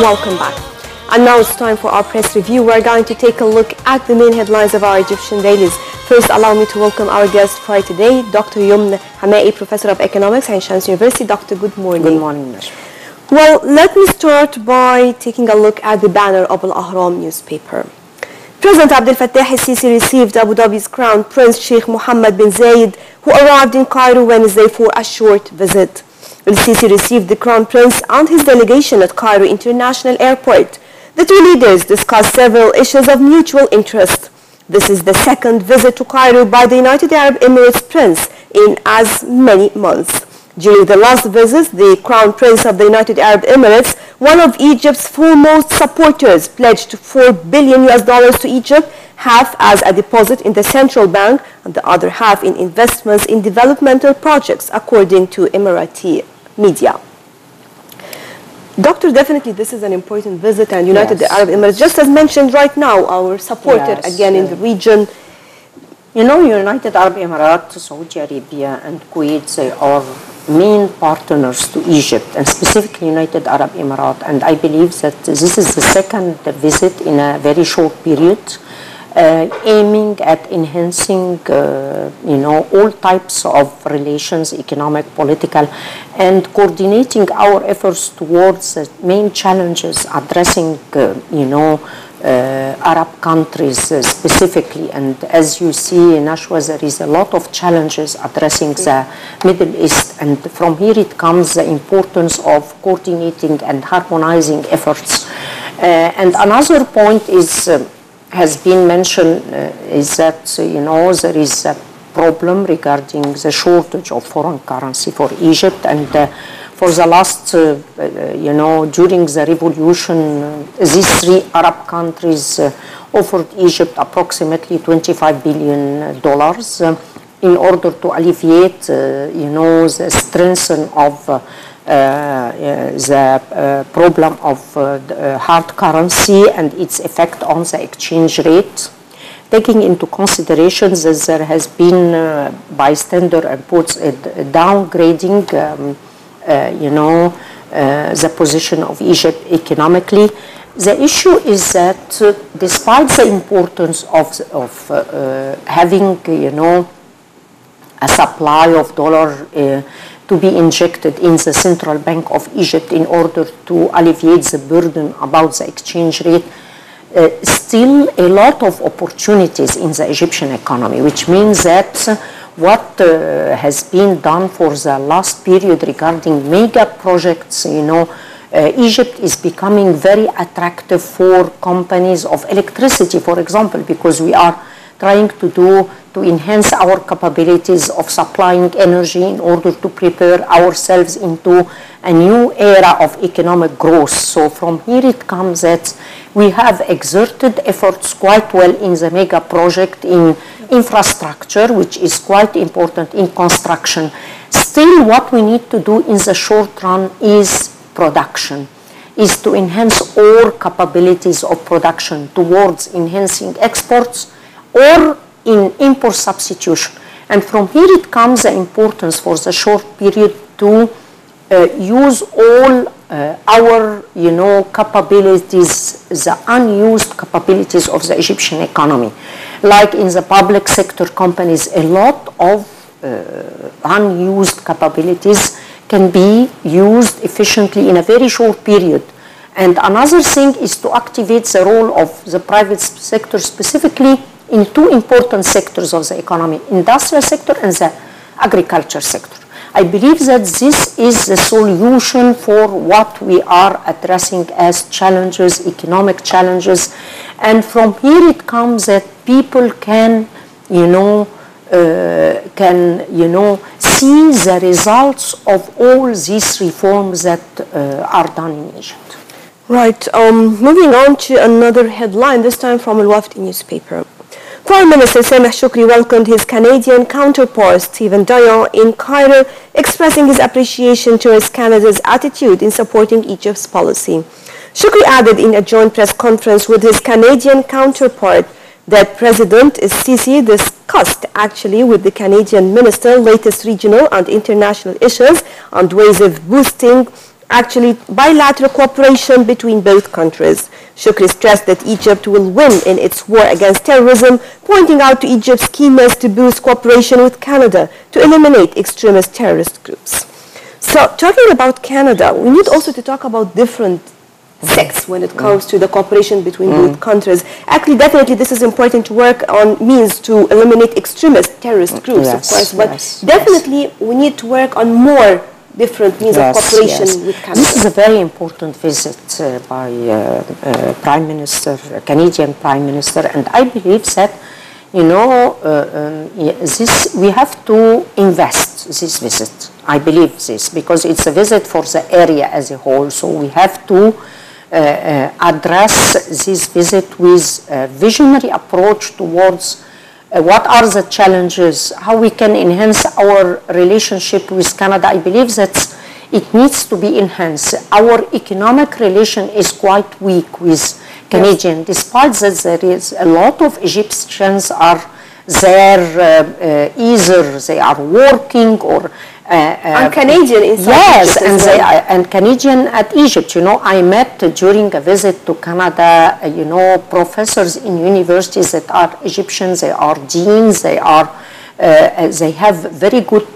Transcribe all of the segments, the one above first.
Welcome back. And now it's time for our press review. We're going to take a look at the main headlines of our Egyptian dailies. First, allow me to welcome our guest for today, Dr. Yomman, Hammaki, Professor of Economics at Ain Shams University. Doctor, good morning. Good morning, Nashma. Well, let me start by taking a look at the banner of الأهم newspaper. President Abdel Fattah al-Sisi received Abu Dhabi's Crown Prince Sheikh Mohammed bin Zayed, who arrived in Cairo Wednesday for a short visit. Al-Sisi received the Crown Prince and his delegation at Cairo International Airport. The two leaders discussed several issues of mutual interest. This is the second visit to Cairo by the United Arab Emirates Prince in as many months. During the last visit, the Crown Prince of the United Arab Emirates, one of Egypt's foremost supporters, pledged $4 billion to Egypt, half as a deposit in the central bank and the other half in investments in developmental projects, according to Emirati media. Doctor, definitely this is an important visit, and United Arab Emirates, just as mentioned right now, our supporter again in the region. You know, United Arab Emirates, Saudi Arabia and Kuwait, they are main partners to Egypt, and specifically United Arab Emirates. And I believe that this is the second visit in a very short period, aiming at enhancing, all types of relations, economic, political, and coordinating our efforts towards the main challenges addressing, Arab countries specifically. And as you see, Nashwa, there is a lot of challenges addressing the Middle East, and from here it comes the importance of coordinating and harmonizing efforts. And another point is, has been mentioned, is that, there is a problem regarding the shortage of foreign currency for Egypt, and for the last, during the revolution, these three Arab countries offered Egypt approximately $25 billion in order to alleviate, the strengthening of the problem of hard currency and its effect on the exchange rate, taking into consideration that there has been by Standard & Poor's downgrading the position of Egypt economically. The issue is that despite the importance of having, a supply of dollar to be injected in the Central Bank of Egypt in order to alleviate the burden about the exchange rate, still a lot of opportunities in the Egyptian economy, which means that what has been done for the last period regarding mega projects, Egypt is becoming very attractive for companies of electricity, for example, because we are trying to enhance our capabilities of supplying energy in order to prepare ourselves into a new era of economic growth. So from here it comes that we have exerted efforts quite well in the mega project in infrastructure, which is quite important in construction. Still, what we need to do in the short run is production, is to enhance all capabilities of production towards enhancing exports or in import substitution. And from here it comes the importance for the short period to use all our, capabilities, the unused capabilities of the Egyptian economy. Like in the public sector companies, a lot of unused capabilities can be used efficiently in a very short period. And another thing is to activate the role of the private sector, specifically in two important sectors of the economy, industrial sector and the agriculture sector. I believe that this is the solution for what we are addressing as challenges, economic challenges. And from here it comes that people can, see the results of all these reforms that are done in Egypt. Right. Moving on to another headline, this time from Al-Wafd newspaper. Foreign Minister Sameh Shoukry welcomed his Canadian counterpart Stephen Dayan in Cairo, expressing his appreciation towards Canada's attitude in supporting Egypt's policy. Shoukry added in a joint press conference with his Canadian counterpart that President Sisi discussed actually with the Canadian minister latest regional and international issues and ways of boosting actually bilateral cooperation between both countries. Shukri stressed that Egypt will win in its war against terrorism, pointing out to Egypt's keenness to boost cooperation with Canada to eliminate extremist terrorist groups. So talking about Canada, we need also to talk about different sects when it comes to the cooperation between both countries. Actually, definitely this is important to work on means to eliminate extremist terrorist groups, of course, but definitely we need to work on more different means of cooperation with Canada. This is a very important visit by Prime Minister, Canadian Prime Minister, and I believe that, you know, this we have to invest this visit. I believe this because it's a visit for the area as a whole, so we have to address this visit with a visionary approach towards what are the challenges, how we can enhance our relationship with Canada. I believe that it needs to be enhanced. Our economic relation is quite weak with Canadian, despite that there is a lot of Egyptians are there, either they are working or and Canadian inside yes, Egypt and Canadian at Egypt. You know, I met during a visit to Canada, you know, professors in universities that are Egyptians. They are deans. They are they have very good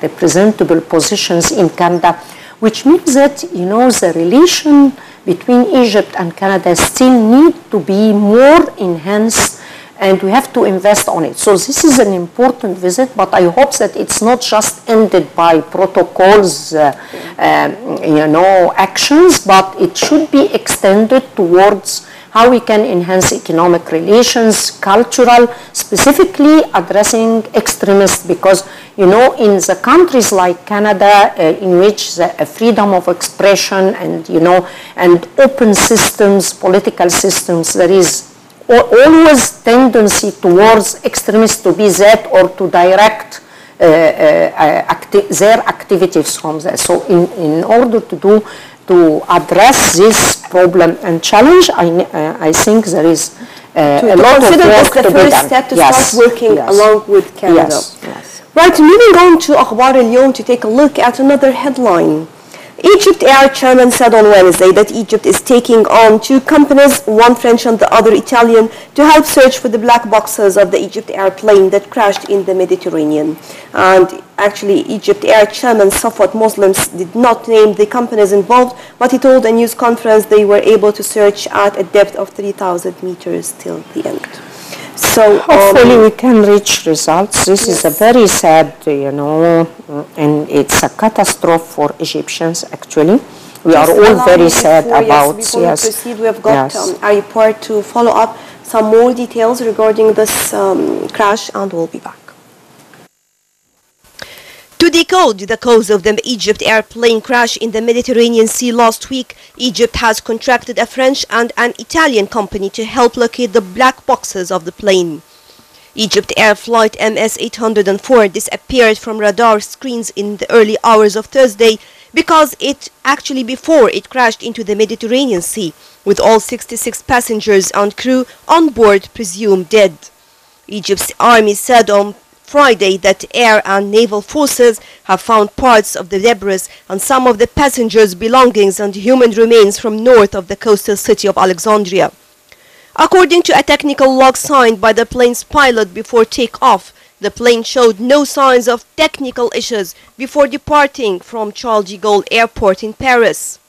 representable positions in Canada, which means that, you know, the relation between Egypt and Canada still need to be more enhanced, and we have to invest on it. So this is an important visit, but I hope that it's not just ended by protocols, you know, actions, but it should be extended towards how we can enhance economic relations, cultural, specifically addressing extremists, because, you know, in the countries like Canada, in which the freedom of expression and, you know, and open systems, political systems, there is always tendency towards extremists to be that or to direct their activities from there. So in order to address this problem and challenge, I think there is a lot of work to be done. The first step to start working along with Canada. Right, moving on to أخبار اليوم to take a look at another headline. Egypt Air chairman said on Wednesday that Egypt is taking on two companies, one French and the other Italian, to help search for the black boxes of the Egypt Air plane that crashed in the Mediterranean. And actually, Egypt Air chairman Safwat Muslims did not name the companies involved, but he told a news conference they were able to search at a depth of 3,000 meters till the end. So hopefully we can reach results. This is a very sad, you know, and it's a catastrophe for Egyptians actually. We are all very sad about before we proceed, we have got a report to follow up some more details regarding this crash, and we'll be back. To decode the cause of the Egypt airplane crash in the Mediterranean Sea last week, Egypt has contracted a French and an Italian company to help locate the black boxes of the plane. Egypt Air Flight MS-804 disappeared from radar screens in the early hours of Thursday because before it crashed into the Mediterranean Sea, with all 66 passengers and crew on board presumed dead. Egypt's army said on Friday that air and naval forces have found parts of the debris and some of the passengers' belongings and human remains from north of the coastal city of Alexandria. According to a technical log signed by the plane's pilot before takeoff, the plane showed no signs of technical issues before departing from Charles de Gaulle Airport in Paris.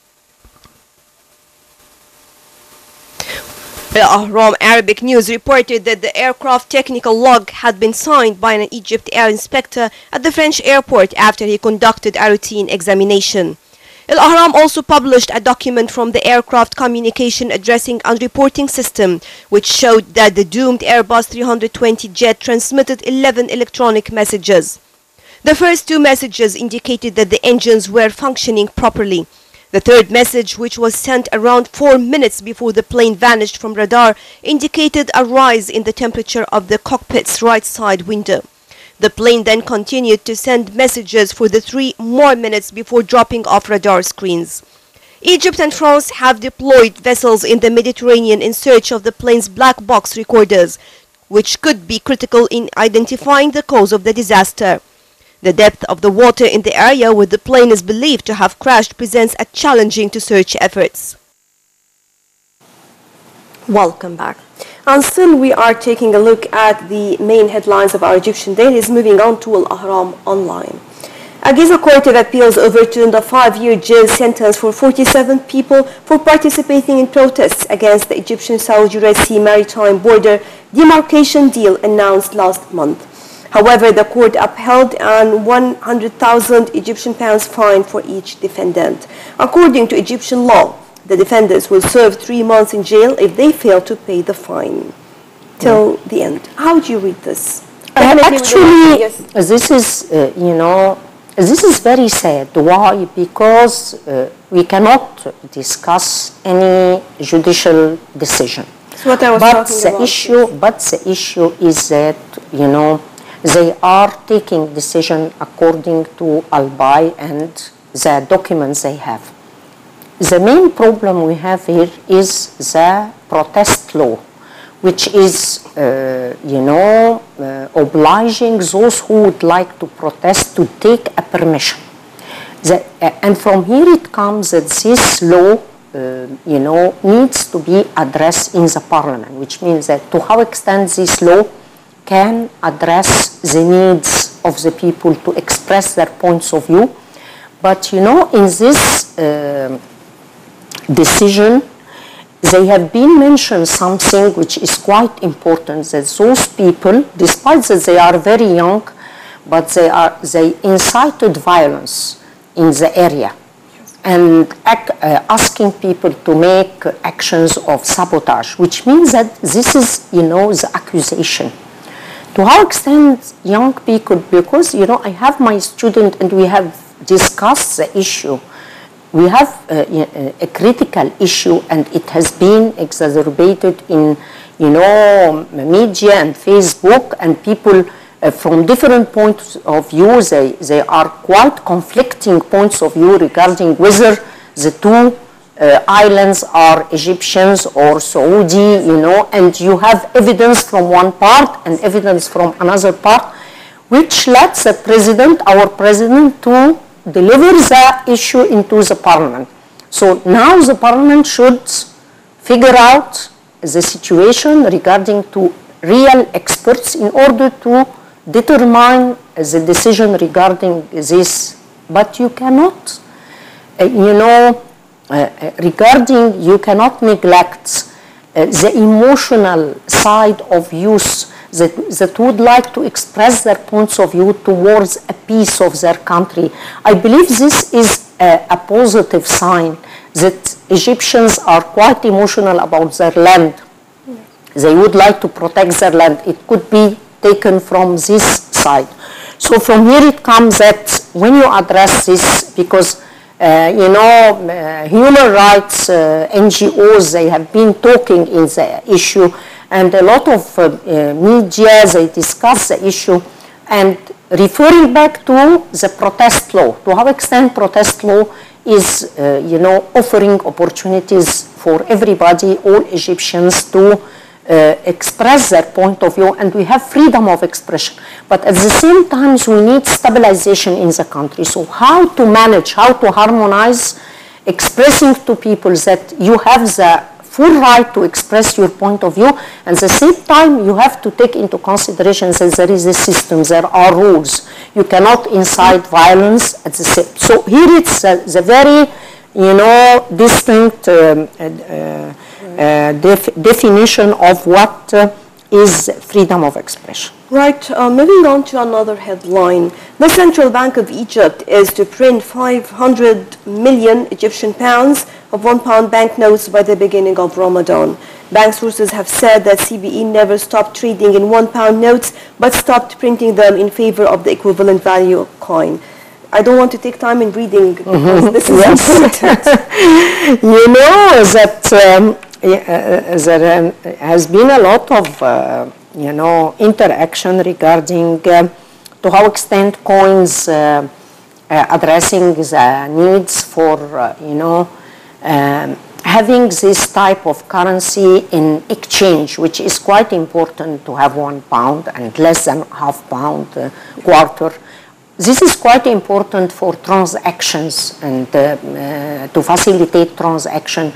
الأهم Arabic News reported that the aircraft technical log had been signed by an Egypt Air inspector at the French airport after he conducted a routine examination. الأهم also published a document from the aircraft communication addressing and reporting system, which showed that the doomed Airbus 320 jet transmitted 11 electronic messages. The first two messages indicated that the engines were functioning properly. The third message, which was sent around 4 minutes before the plane vanished from radar, indicated a rise in the temperature of the cockpit's right side window. The plane then continued to send messages for the 3 more minutes before dropping off radar screens. Egypt and France have deployed vessels in the Mediterranean in search of the plane's black box recorders, which could be critical in identifying the cause of the disaster. The depth of the water in the area where the plane is believed to have crashed presents a challenging to search efforts. Welcome back. And still we are taking a look at the main headlines of our Egyptian dailies, moving on to Al-Ahram online. A Giza Court of Appeals overturned a 5-year jail sentence for 47 people for participating in protests against the Egyptian-Saudi Red Sea maritime border demarcation deal announced last month. However, the court upheld an 100,000 Egyptian pounds fine for each defendant. According to Egyptian law, the defendants will serve 3 months in jail if they fail to pay the fine till the end. How do you read this? Actually, yes. This is, this is very sad. Why? Because we cannot discuss any judicial decision. That's what I was talking about. But the issue is that, they are taking decision according to Al-Bay and the documents they have. The main problem we have here is the protest law, which is, obliging those who would like to protest to take a permission. And from here it comes that this law, needs to be addressed in the parliament, which means that to how extent this law can address the needs of the people to express their points of view. But, in this decision, they have been mentioned something which is quite important, that those people, despite that they are very young, but they incited violence in the area and asking people to make actions of sabotage, which means that this is, the accusation. To how extent young people, because, I have my student and we have discussed the issue. We have a critical issue, and it has been exacerbated in, media and Facebook, and people from different points of view, they are quite conflicting points of view regarding whether the two islands are Egyptians or Saudi, and you have evidence from one part and evidence from another part, which lets the president, our president, to deliver the issue into the parliament. So now the parliament should figure out the situation regarding to real experts in order to determine the decision regarding this. But you cannot, you cannot neglect the emotional side of youth that would like to express their points of view towards a piece of their country. I believe this is a positive sign that Egyptians are quite emotional about their land. They would like to protect their land. It could be taken from this side. So from here it comes that when you address this, because human rights NGOs, they have been talking in the issue, and a lot of media, they discuss the issue, and referring back to the protest law, to how extent protest law is, offering opportunities for everybody, all Egyptians, to express their point of view, and we have freedom of expression. But at the same time, we need stabilization in the country. So how to manage, how to harmonize expressing to people that you have the full right to express your point of view, and at the same time you have to take into consideration that there is a system, there are rules. You cannot incite violence at the same. So here it's the very, distinct definition of what is freedom of expression. Right, moving on to another headline. The Central Bank of Egypt is to print 500 million Egyptian pounds of £1 banknotes by the beginning of Ramadan. Bank sources have said that CBE never stopped trading in £1 notes, but stopped printing them in favor of the equivalent value of coin. I don't want to take time in reading because this is important. You know that there has been a lot of interaction regarding to how extent coins addressing the needs for having this type of currency in exchange, which is quite important to have £1 and less than £0.5 quarter. this is quite important for transactions and to facilitate transaction,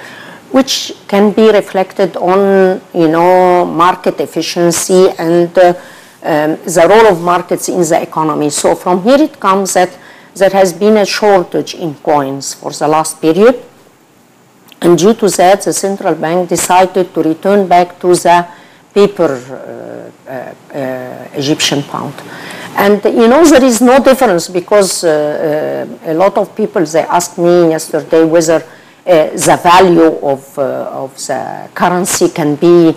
which can be reflected on, you know, market efficiency and the role of markets in the economy. So from here it comes that there has been a shortage in coins for the last period, and due to that the central bank decided to return back to the paper Egyptian pound. And you know, there is no difference, because a lot of people, they asked me yesterday whether the value of the currency can be,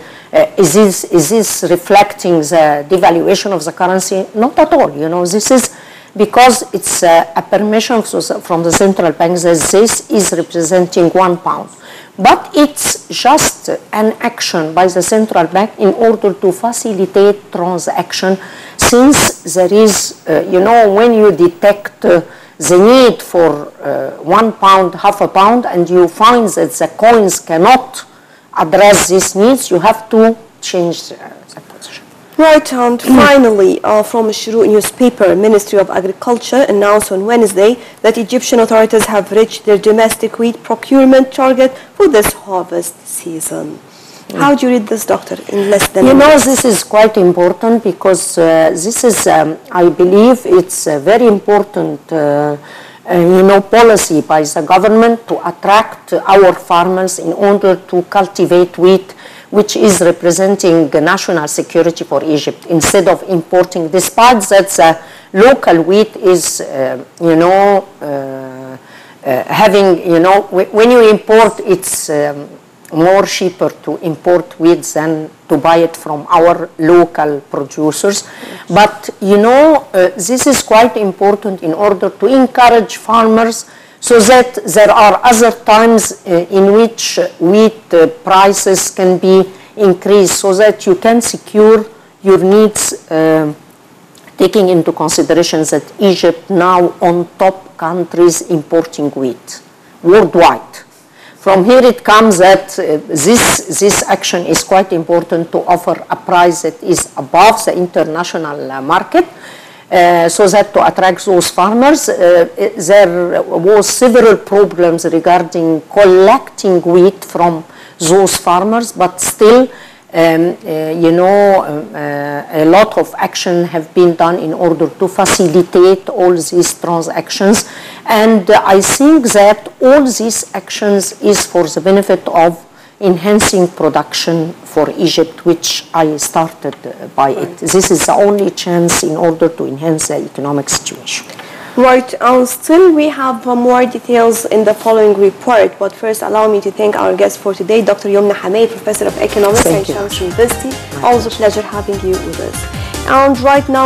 is this reflecting the devaluation of the currency? Not at all. You know, this is because it's a permission from the central bank that this is representing £1. But it's just an action by the central bank in order to facilitate transaction, since there is, you know, when you detect the need for £1, half a pound, and you find that the coins cannot address these needs, you have to change the position. Right, and finally, from a Shuru newspaper, Ministry of Agriculture announced on Wednesday that Egyptian authorities have reached their domestic wheat procurement target for this harvest season. How do you read this, Doctor, in less than a minute? You know, this is quite important, because this is, I believe, it's a very important, you know, policy by the government to attract our farmers in order to cultivate wheat, which is representing national security for Egypt, instead of importing, despite that the local wheat is, you know, having, you know, when you import, it's more cheaper to import wheat than to buy it from our local producers. But, you know, this is quite important in order to encourage farmers, so that there are other times in which wheat prices can be increased, so that you can secure your needs, taking into consideration that Egypt now on top countries importing wheat worldwide. From here it comes that this action is quite important to offer a price that is above the international market, so that to attract those farmers. There was several problems regarding collecting wheat from those farmers, but still, you know, a lot of action have been done in order to facilitate all these transactions. And I think that all these actions is for the benefit of enhancing production for Egypt, which I started by it. This is the only chance in order to enhance the economic situation. Right, still we have more details in the following report, but first allow me to thank our guest for today, Dr. Yomman Hammaki, Professor of Economics at Shams University. Always a pleasure having you with us. And right now,